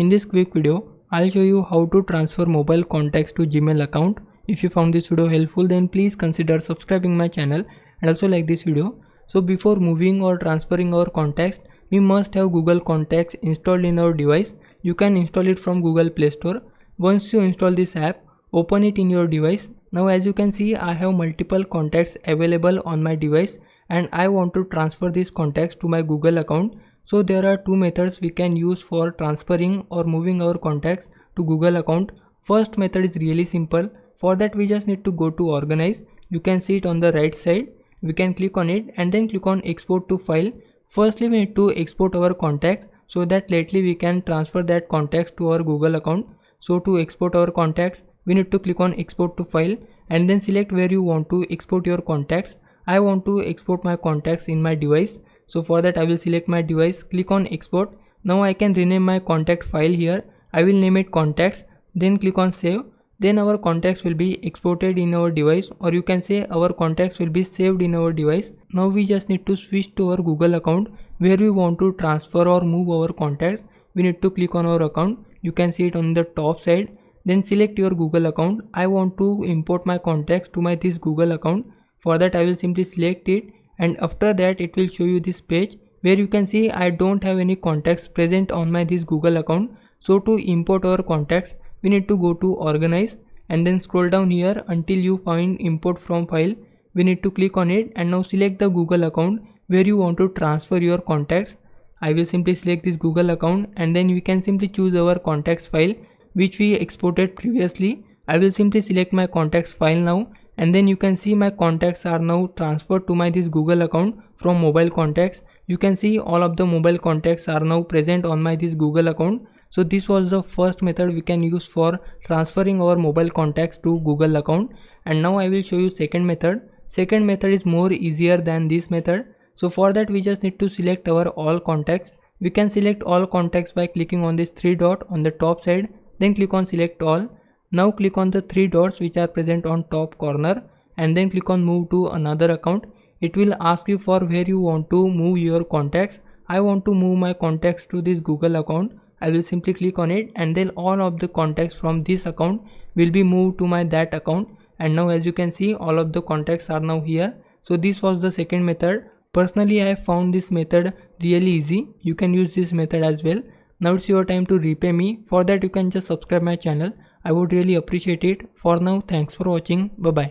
In this quick video, I'll show you how to transfer mobile contacts to Gmail account. If you found this video helpful, then please consider subscribing my channel and also like this video. So before moving or transferring our contacts, we must have Google Contacts installed in our device. You can install it from Google Play Store. Once you install this app, open it in your device. Now as you can see, I have multiple contacts available on my device and I want to transfer these contacts to my Google account. So there are two methods we can use for transferring or moving our contacts to Google account. First method is really simple. For that we just need to go to organize. You can see it on the right side. We can click on it and then click on export to file. Firstly we need to export our contacts so that later we can transfer that contacts to our Google account. So to export our contacts, we need to click on export to file and then select where you want to export your contacts. I want to export my contacts in my device. So for that I will select my device, click on export. Now I can rename my contact file here. I will name it contacts, then click on save. Then our contacts will be exported in our device, or you can say our contacts will be saved in our device. Now we just need to switch to our Google account where we want to transfer or move our contacts. We need to click on our account. You can see it on the top side. Then select your Google account. I want to import my contacts to this Google account. For that I will simply select it, and after that it will show you this page where you can see I don't have any contacts present on this Google account. So to import our contacts, we need to go to organize and then scroll down here until you find import from file. We need to click on it and now select the Google account where you want to transfer your contacts. I will simply select this Google account and then we can simply choose our contacts file which we exported previously. I will simply select my contacts file now, and then you can see my contacts are now transferred to this Google account from mobile contacts. You can see all of the mobile contacts are now present on this Google account. So this was the first method we can use for transferring our mobile contacts to Google account. And now I will show you second method. Second method is more easier than this method. So for that we just need to select our all contacts. We can select all contacts by clicking on this three dot on the top side, then click on select all. Now click on the three dots which are present on top corner and then click on move to another account. It will ask you for where you want to move your contacts. I want to move my contacts to this Google account. I will simply click on it and then all of the contacts from this account will be moved to that account. And now as you can see, all of the contacts are now here. So this was the second method. Personally I have found this method really easy. You can use this method as well. Now it's your time to repay me. For that you can just subscribe my channel. I would really appreciate it. For now, thanks for watching. Bye bye.